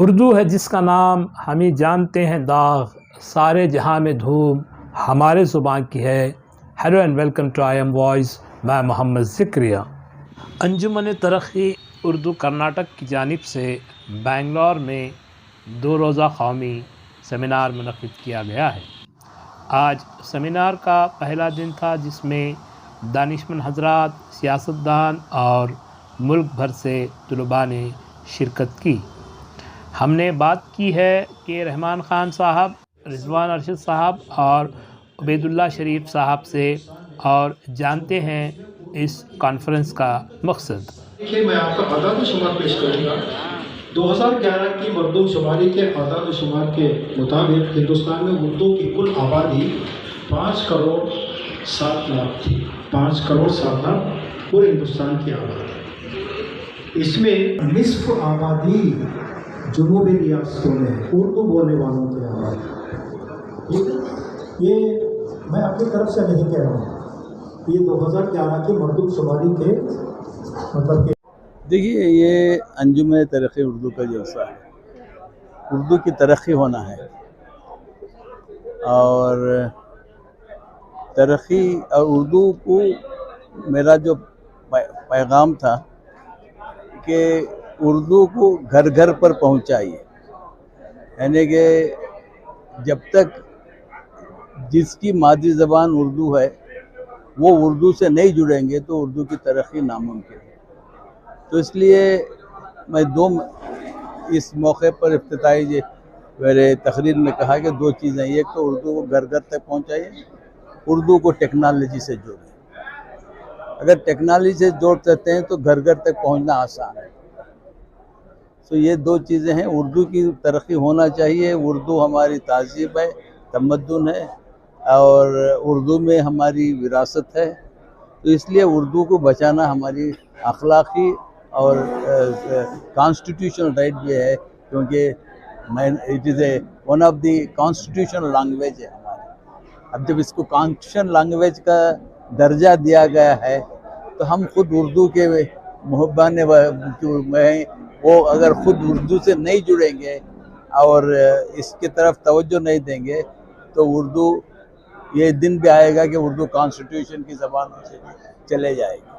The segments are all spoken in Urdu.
اردو ہے جس کا نام ہم ہی جانتے ہیں داغ، سارے جہاں میں دھوم ہمارے زبان کی ہے۔ Hello and welcome to I am voice, میں محمد ذکریہ۔ انجمن ترقی اردو کرناٹک کی جانب سے بنگلور میں 2 روزہ قومی سیمینار منعقد کیا گیا ہے۔ آج سیمینار کا پہلا دن تھا جس میں دانشمند حضرات، سیاستدان اور ملک بھر سے طلباء نے شرکت کی۔ ہم نے بات کی ہے کہ رحمان خان صاحب، رضوان ارشد صاحب اور عبید اللہ شریف صاحب سے، اور جانتے ہیں اس کانفرنس کا مقصد۔ دیکھیے، میں آپ کا اعداد و شمار پیش کروں گا۔ 2011 کی مردم شماری کے اعداد و شمار کے مطابق ہندوستان میں اردو کی کل آبادی 5 کروڑ 7 لاکھ تھی۔ 5 کروڑ 7 لاکھ پورے ہندوستان کی آبادی۔ اس میں نصف آبادی جنوبی ریاستوں میں اردو بولنے والوں کی آبادی۔ یہ میں اپنی طرف سے نہیں کہہ رہا ہوں، یہ 2011 کی مردم شماری کے مطلب کہ دیکھیے، یہ انجمن ترقی اردو کا جلسہ ہے۔ اردو کی ترقی ہونا ہے، اور ترقی اور اردو کو میرا جو پیغام تھا کہ اردو کو گھر گھر پر پہنچائیے، یعنی کہ جب تک جس کی مادری زبان اردو ہے وہ اردو سے نہیں جڑیں گے تو اردو کی ترقی ناممکن ہے۔ تو اس لیے میں اس موقع پر افتتاحی میرے تقریر میں کہا کہ 2 چیزیں، ایک تو اردو کو گھر گھر تک پہنچائیے، اردو کو ٹیکنالوجی سے جوڑیں۔ اگر ٹیکنالوجی سے جوڑ سکتے ہیں تو گھر گھر تک پہنچنا آسان ہے۔ تو یہ 2 چیزیں ہیں، اردو کی ترقی ہونا چاہیے۔ اردو ہماری تہذیب ہے، تمدن ہے، اور اردو میں ہماری وراثت ہے۔ تو اس لیے اردو کو بچانا ہماری اخلاقی اور کانسٹیٹیوشنل رائٹ بھی ہے، کیونکہ it is a one of the constitutional language ہے ہماری۔ اب جب اس کو کانسٹیٹیوشنل لینگویج کا درجہ دیا گیا ہے تو ہم خود اردو کے محبان ہیں، وہ اگر خود اردو سے نہیں جڑیں گے اور اس کی طرف توجہ نہیں دیں گے تو اردو، یہ دن بھی آئے گا کہ اردو کانسٹیٹیوشن کی زبان سے چلے جائے گی۔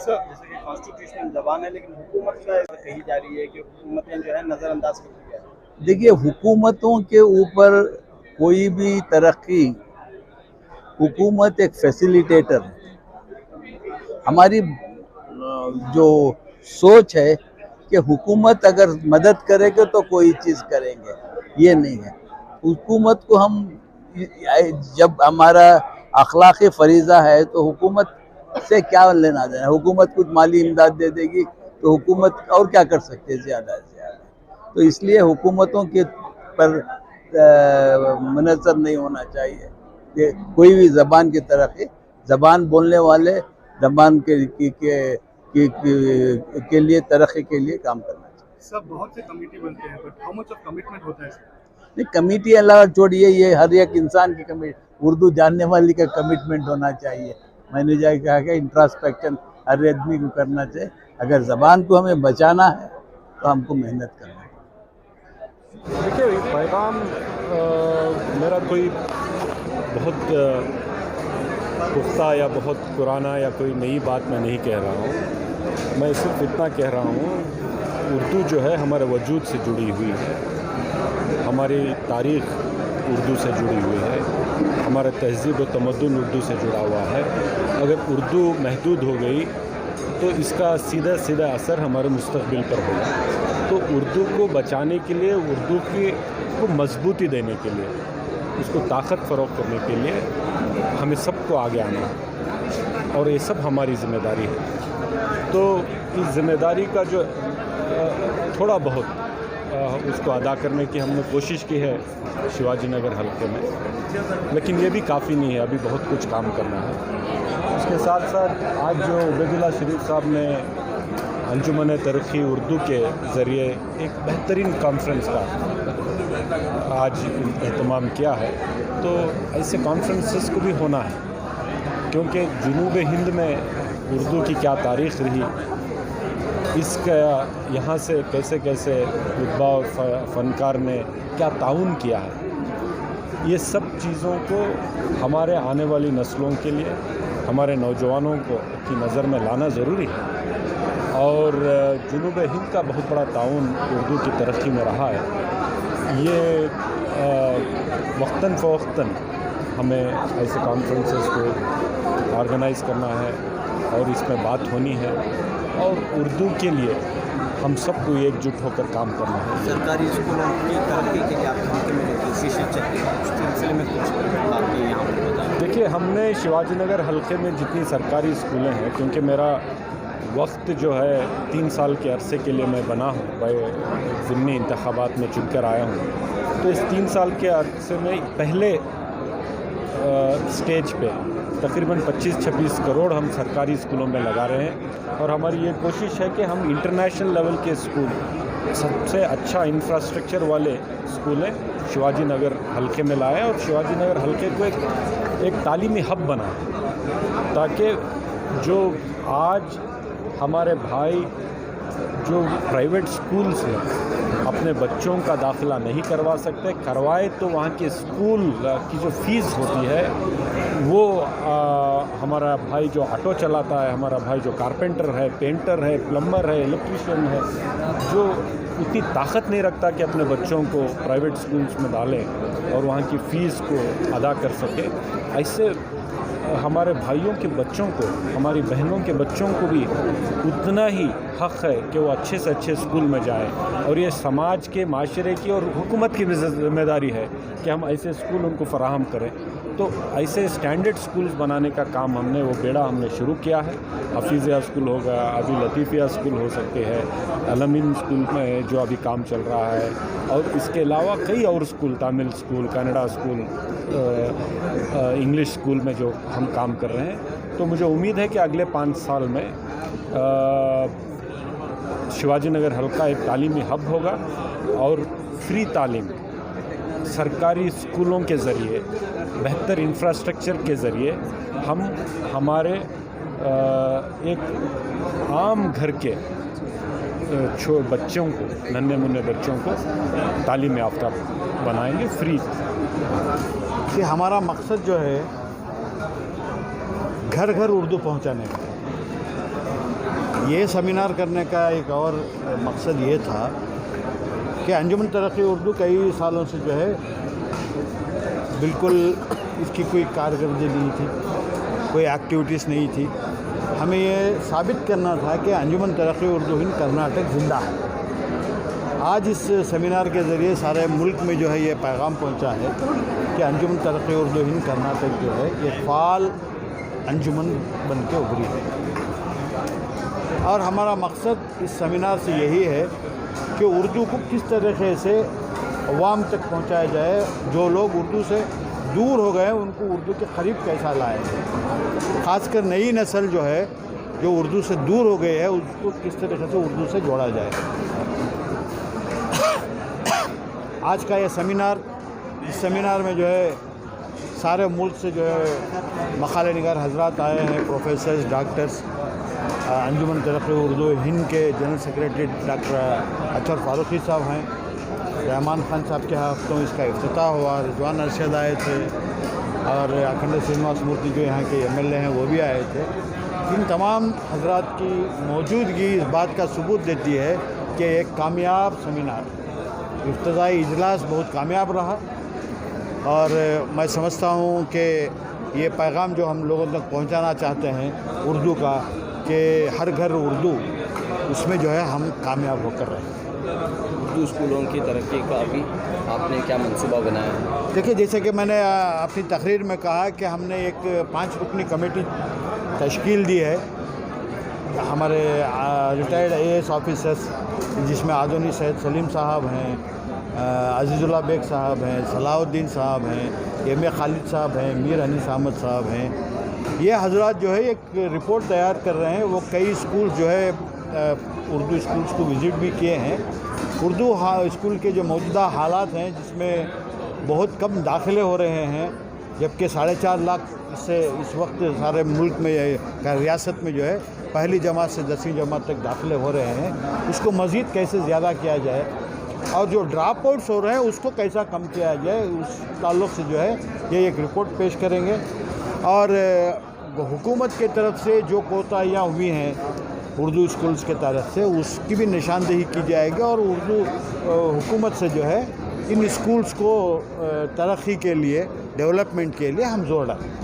سر، جیسے کہ کانسٹیٹیوشنل زبان ہے لیکن حکومت کا کہی جا رہی ہے کہ حکومتیں جو ہے نظر انداز کر دی ہے۔ دیکھیے، حکومتوں کے اوپر کوئی بھی ترقی، حکومت ایک فیسیلیٹیٹر ہے۔ ہماری جو سوچ ہے کہ حکومت اگر مدد کرے گا تو کوئی چیز کریں گے، یہ نہیں ہے۔ حکومت کو ہم، جب ہمارا اخلاقی فریضہ ہے تو حکومت سے کیا لینا دینا؟ حکومت کچھ مالی امداد دے دے گی تو حکومت اور کیا کر سکتے ہیں زیادہ سے زیادہ؟ تو اس لیے حکومتوں کے پر منحصر نہیں ہونا چاہیے کہ کوئی بھی زبان کی ترقی، زبان بولنے والے زبان کے لیے ترقی کے لیے کام کرنا چاہیے۔ سب بہت سے کمیٹی بنتے ہیں، but how much of commitment ہوتا ہے؟ نہیں، کمیٹی علاوہ چھوڑیے، یہ ہر ایک انسان کی اردو جاننے والی کا کمٹمنٹ ہونا چاہیے۔ میں نے جا کے کہا کہ انٹراسپیکشن ہر آدمی کو کرنا چاہیے۔ اگر زبان کو ہمیں بچانا ہے تو ہم کو محنت کرنا ہے۔ دیکھیے، پیغام میرا کوئی بہت پختہ یا بہت پرانا یا کوئی نئی بات میں نہیں کہہ رہا ہوں۔ میں صرف اتنا کہہ رہا ہوں، اردو جو ہے ہمارے وجود سے جڑی ہوئی ہے، ہماری تاریخ اردو سے جڑی ہوئی ہے، ہمارا تہذیب و تمدن اردو سے جڑا ہوا ہے۔ اگر اردو محدود ہو گئی تو اس کا سیدھا اثر ہمارے مستقبل پر ہوگا۔ تو اردو کو بچانے کے لیے، اردو کو مضبوطی دینے کے لیے، اس کو طاقت فروغ کرنے کے لیے ہمیں سب کو آگے آنا ہے، اور یہ سب ہماری ذمہ داری ہے۔ تو اس ذمہ داری کا جو تھوڑا بہت اس کو ادا کرنے کی ہم نے کوشش کی ہے شیواجی نگر حلقے میں، لیکن یہ بھی کافی نہیں ہے، ابھی بہت کچھ کام کرنا ہے۔ اس کے ساتھ ساتھ آج جو عبید اللہ شریف صاحب نے انجمن ترقی اردو کے ذریعے ایک بہترین کانفرنس کا آج اہتمام کیا ہے، تو ایسے کانفرنسز کو بھی ہونا ہے، کیونکہ جنوب ہند میں اردو کی کیا تاریخ رہی، اس کا یہاں سے کیسے کیسے طلباء اور فنکار نے کیا تعاون کیا ہے، یہ سب چیزوں کو ہمارے آنے والی نسلوں کے لیے، ہمارے نوجوانوں کو کی نظر میں لانا ضروری ہے۔ اور جنوب ہند کا بہت بڑا تعاون اردو کی ترقی میں رہا ہے۔ یہ وقتاً فوقتاً ہمیں ایسے کانفرنسز کو آرگنائز کرنا ہے اور اس میں بات ہونی ہے، اور اردو کے لیے ہم سب کو ایک جٹ ہو کر کام کرنا ہے۔ سرکاری اسکولوں کی ترقی کے لیے آپ حلقے میں جو کوششیں چل رہی ہیں اس سلسلے میں کچھ باتیں یہاں پر بتائیں۔ دیکھیے، ہم نے شیواجی نگر حلقے میں جتنی سرکاری اسکولیں ہیں، کیونکہ میرا وقت جو ہے 3 سال کے عرصے کے لیے میں بنا ہوں، ضمنی انتخابات میں چن کر آیا ہوں، تو اس 3 سال کے عرصے میں پہلے سٹیج پہ تقریباً 25-26 کروڑ ہم سرکاری اسکولوں میں لگا رہے ہیں، اور ہماری یہ کوشش ہے کہ ہم انٹرنیشنل لیول کے اسکول، سب سے اچھا انفراسٹرکچر والے اسکولیں شیواجی نگر حلقے میں لائیں، اور شیواجی نگر حلقے کو ایک تعلیمی ہب بنائیں، تاکہ جو آج ہمارے بھائی جو پرائیویٹ اسکولس ہیں اپنے بچوں کا داخلہ نہیں کروا سکتے، کروائے تو وہاں کے اسکول کی جو فیس ہوتی ہے وہ ہمارا بھائی جو آٹو چلاتا ہے، ہمارا بھائی جو کارپینٹر ہے، پینٹر ہے، پلمبر ہے، الیکٹریشین ہے، جو اتنی طاقت نہیں رکھتا کہ اپنے بچوں کو پرائیویٹ اسکولس میں ڈالیں اور وہاں کی فیس کو ادا کر سکے، ایسے ہمارے بھائیوں کے بچوں کو، ہماری بہنوں کے بچوں کو بھی اتنا ہی حق ہے کہ وہ اچھے سے اچھے اسکول میں جائیں، اور یہ سماج کے، معاشرے کی اور حکومت کی بھی ذمہ داری ہے کہ ہم ایسے اسکول ان کو فراہم کریں۔ تو ایسے اسٹینڈرڈ اسکولز بنانے کا کام ہم نے، وہ بیڑا ہم نے شروع کیا ہے۔ حفیظیہ اسکول ہوگا، ابھی لطیفیہ اسکول ہو سکتے ہیں، علمین اسکول میں جو ابھی کام چل رہا ہے، اور اس کے علاوہ کئی اور school, Tamil school, Canada school, English school میں جو ہم کام کر رہے ہیں۔ تو مجھے امید ہے کہ اگلے 5 سال میں شیواجی نگر حلقہ ایک تعلیمی ہب ہوگا، اور فری تعلیم سرکاری اسکولوں کے ذریعے، بہتر انفراسٹرکچر کے ذریعے ہم ہمارے ایک عام گھر کے بچوں کو، ننھے منھے بچوں کو تعلیم یافتہ بنائیں گے فری۔ کہ ہمارا مقصد جو ہے گھر گھر اردو پہنچانے کا، یہ سیمینار کرنے کا ایک اور مقصد یہ تھا کہ انجمن ترقی اردو کئی سالوں سے جو ہے بالکل اس کی کوئی کارکردگی نہیں تھی، کوئی ایکٹیویٹیز نہیں تھی۔ ہمیں یہ ثابت کرنا تھا کہ انجمن ترقی اردو ہند کرناٹک زندہ ہے۔ آج اس سیمینار کے ذریعے سارے ملک میں جو ہے یہ پیغام پہنچا ہے کہ انجمن ترقی اردو ہند کرناٹک جو ہے یہ فعال انجمن بن کے ابھری ہے، اور ہمارا مقصد اس سیمینار سے یہی ہے کہ اردو کو کس طریقے سے عوام تک پہنچایا جائے، جو لوگ اردو سے دور ہو گئے ان کو اردو کے قریب کیسا لائے، خاص کر نئی نسل جو ہے جو اردو سے دور ہو گئی ہے اس کو کس طریقے سے اردو سے جوڑا جائے۔ آج کا یہ سیمینار، اس سیمینار میں جو ہے سارے ملک سے جو ہے مقالہ نگار حضرات آئے ہیں، پروفیسرز، ڈاکٹرز۔ انجمن ترقی اردو ہند کے جنرل سیکریٹری ڈاکٹر اچھر فاروقی صاحب ہیں، رحمان خان صاحب کے ہفتوں اس کا افتتاح ہوا، رضوان ارشد آئے تھے، اور اکھنڈ سرینواس مورتی جو یہاں کے MLA ہیں وہ بھی آئے تھے۔ ان تمام حضرات کی موجودگی اس بات کا ثبوت دیتی ہے کہ ایک کامیاب سیمینار، افتتاحی اجلاس بہت کامیاب رہا، اور میں سمجھتا ہوں کہ یہ پیغام جو ہم لوگوں تک پہنچانا چاہتے ہیں اردو کا، کہ ہر گھر اردو، اس میں جو ہے ہم کامیاب ہو کر رہے ہیں۔ اردو اسکولوں کی ترقی کا ابھی آپ نے کیا منصوبہ بنایا ہے؟ دیکھیے، جیسے کہ میں نے اپنی تقریر میں کہا کہ ہم نے ایک 5 رکنی کمیٹی تشکیل دی ہے، ہمارے ریٹائرڈ AS آفیسرس، جس میں آدونی سید سلیم صاحب ہیں، عزیز اللہ بیگ صاحب ہیں، صلاح الدین صاحب ہیں، MA خالد صاحب ہیں، میر انیس احمد صاحب ہیں۔ یہ حضرات جو ہے ایک رپورٹ تیار کر رہے ہیں۔ وہ کئی اسکول جو ہے اردو اسکولس کو وزٹ بھی کیے ہیں۔ اردو اسکول کے جو موجودہ حالات ہیں، جس میں بہت کم داخلے ہو رہے ہیں، جبکہ 4.5 لاکھ سے اس وقت سارے ملک میں ریاست میں جو ہے پہلی جماعت سے 10ویں جماعت تک داخلے ہو رہے ہیں، اس کو مزید کیسے زیادہ کیا جائے اور جو ڈراپ آؤٹس ہو رہے ہیں اس کو کیسا کم کیا جائے، اس تعلق سے جو ہے یہ ایک رپورٹ پیش کریں گے۔ اور حکومت کے طرف سے جو کوتاہیاں ہوئی ہیں اردو اسکولز کے طرف سے اس کی بھی نشاندہی کی جائے گی، اور اردو حکومت سے جو ہے ان اسکولز کو ترقی کے لیے، ڈیولپمنٹ کے لیے ہم زور ڈالیں۔